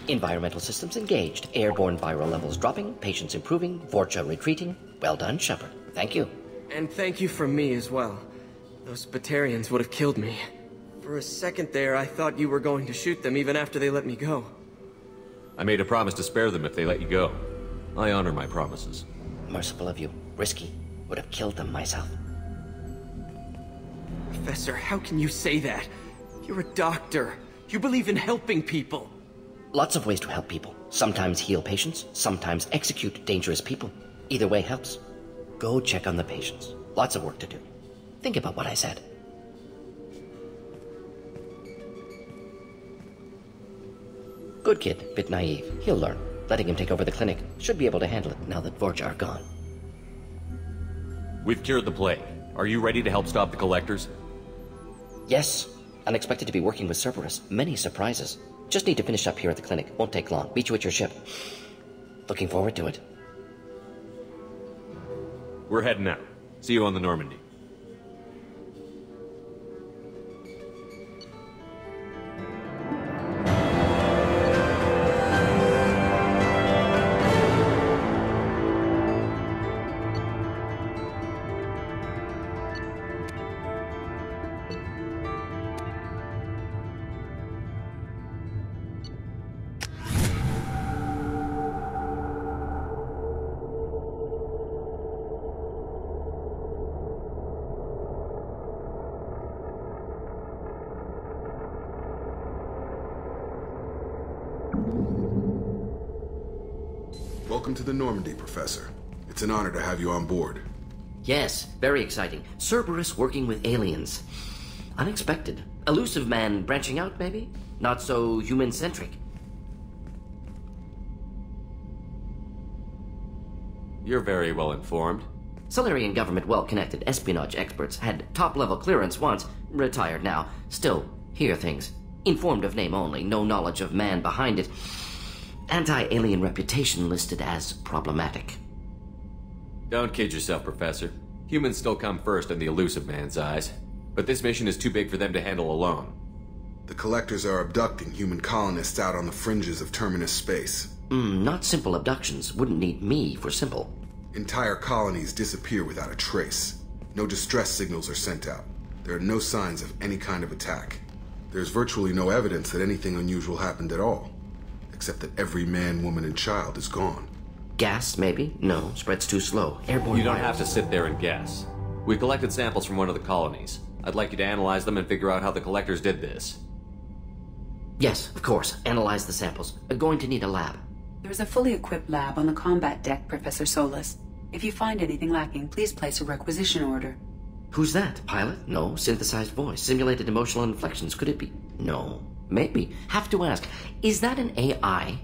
Environmental systems engaged. Airborne viral levels dropping. Patients improving. Vorcha retreating. Well done, Shepard. Thank you. And thank you from me as well. Those Batarians would have killed me. For a second there, I thought you were going to shoot them even after they let me go. I made a promise to spare them if they let you go. I honor my promises. Merciful of you. Risky. Would have killed them myself. Professor, how can you say that? You're a doctor. You believe in helping people. Lots of ways to help people. Sometimes heal patients, sometimes execute dangerous people. Either way helps. Go check on the patients. Lots of work to do. Think about what I said. Good kid, bit naive. He'll learn. Letting him take over the clinic. Should be able to handle it now that Vorcha are gone. We've cured the plague. Are you ready to help stop the Collectors? Yes. Unexpected to be working with Cerberus. Many surprises. Just need to finish up here at the clinic. Won't take long. Meet you at your ship. Looking forward to it. We're heading out. See you on the Normandy. Welcome to the Normandy, Professor. It's an honor to have you on board. Yes, very exciting. Cerberus working with aliens. Unexpected. Elusive man branching out, maybe? Not so human-centric. You're very well informed. Solarian government well-connected espionage experts had top-level clearance once, retired now. Still, hear things. Informed of name only, no knowledge of man behind it. Anti-alien reputation listed as problematic. Don't kid yourself, Professor. Humans still come first in the elusive man's eyes. But this mission is too big for them to handle alone. The Collectors are abducting human colonists out on the fringes of terminus space. Not simple abductions. Wouldn't need me for simple. Entire colonies disappear without a trace. No distress signals are sent out. There are no signs of any kind of attack. There's virtually no evidence that anything unusual happened at all. Except that every man, woman, and child is gone. Gas, maybe? No, spreads too slow. Airborne You don't virus. have to sit there and guess. We collected samples from one of the colonies. I'd like you to analyze them and figure out how the Collectors did this. Yes, of course. Analyze the samples. Going to need a lab. There's a fully equipped lab on the combat deck, Professor Solis. If you find anything lacking, please place a requisition order. Who's that? Pilot? No. Synthesized voice. Simulated emotional inflections. Could it be? No. Maybe. Have to ask. Is that an AI?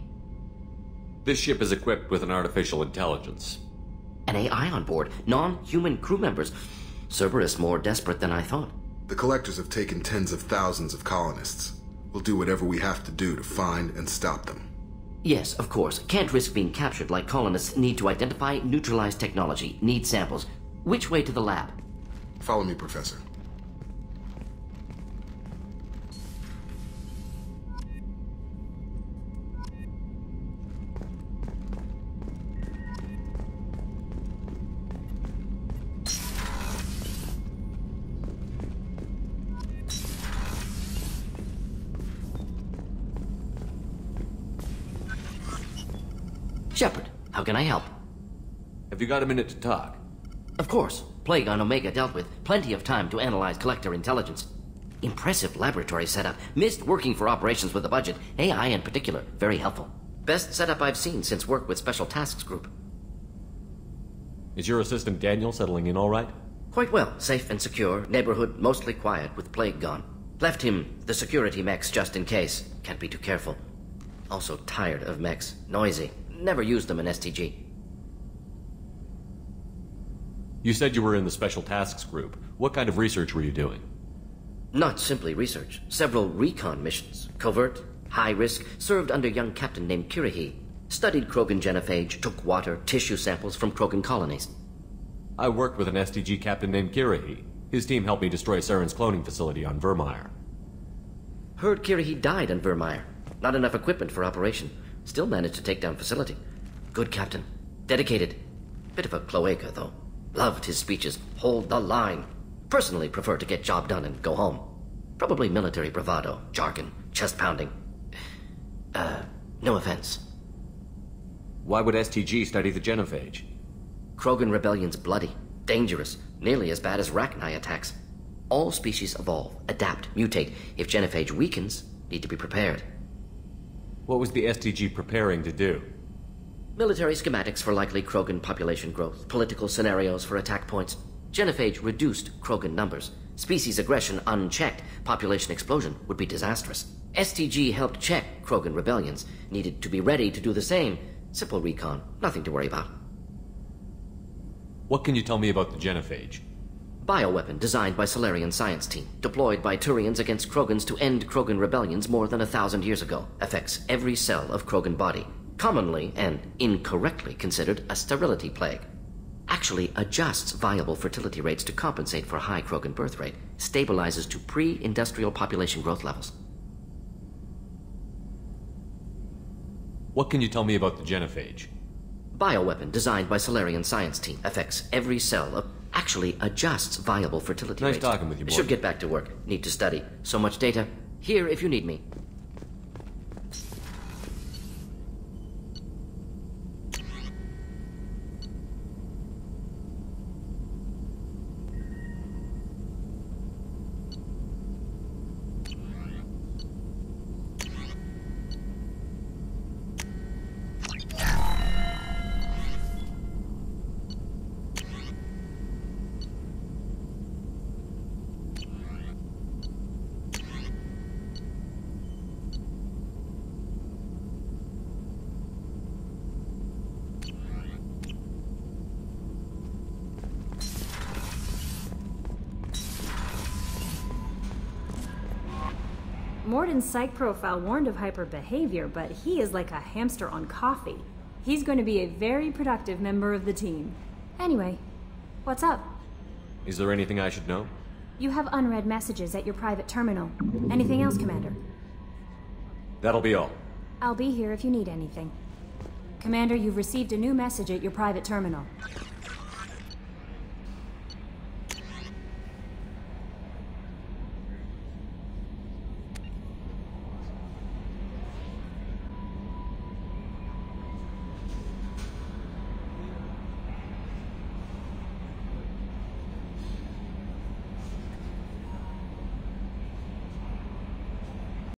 This ship is equipped with an artificial intelligence. An AI on board? Non-human crew members? Cerberus more desperate than I thought. The Collectors have taken tens of thousands of colonists. We'll do whatever we have to do to find and stop them. Yes, of course. Can't risk being captured like colonists need to identify, neutralize technology, need samples. Which way to the lab? Follow me, Professor. Shepard, how can I help? Have you got a minute to talk? Of course. Plague on Omega dealt with. Plenty of time to analyze Collector intelligence. Impressive laboratory setup. Missed working for operations with a budget. AI in particular, very helpful. Best setup I've seen since work with Special Tasks Group. Is your assistant Daniel settling in all right? Quite well. Safe and secure. Neighborhood mostly quiet with plague gone. Left him the security mechs just in case. Can't be too careful. Also tired of mechs. Noisy. Never used them in STG. You said you were in the Special Tasks Group. What kind of research were you doing? Not simply research. Several recon missions. Covert, high risk, served under young captain named Kirihi. Studied Krogan genophage, took water, tissue samples from Krogan colonies. I worked with an STG captain named Kirihi. His team helped me destroy Saren's cloning facility on Vermeer. Heard Kirihi died on Vermeer. Not enough equipment for operation. Still managed to take down facility. Good captain. Dedicated. Bit of a cloaca, though. Loved his speeches. Hold the line. Personally prefer to get job done and go home. Probably military bravado, jargon, chest pounding. No offense. Why would STG study the genophage? Krogan rebellion's bloody, dangerous, nearly as bad as Rachni attacks. All species evolve, adapt, mutate. If genophage weakens, need to be prepared. What was the STG preparing to do? Military schematics for likely Krogan population growth, political scenarios for attack points. Genophage reduced Krogan numbers. Species aggression unchecked, population explosion would be disastrous. STG helped check Krogan rebellions, needed to be ready to do the same. Simple recon, nothing to worry about. What can you tell me about the genophage? Bioweapon designed by Solarian science team, deployed by Turians against Krogans to end Krogan rebellions more than 1,000 years ago. Affects every cell of Krogan body. Commonly and incorrectly considered a sterility plague. Actually adjusts viable fertility rates to compensate for high Krogan birth rate. Stabilizes to pre-industrial population growth levels. What can you tell me about the genophage? Bioweapon designed by Solarian science team. Affects every cell of... Actually adjusts viable fertility Nice rates. talking with you, Morgan. Should get back to work. Need to study. So much data. Here if you need me. Morden's psych profile warned of hyper behavior, but he is like a hamster on coffee. He's going to be a very productive member of the team. Anyway, what's up? Is there anything I should know? You have unread messages at your private terminal. Anything else, Commander? That'll be all. I'll be here if you need anything. Commander, you've received a new message at your private terminal.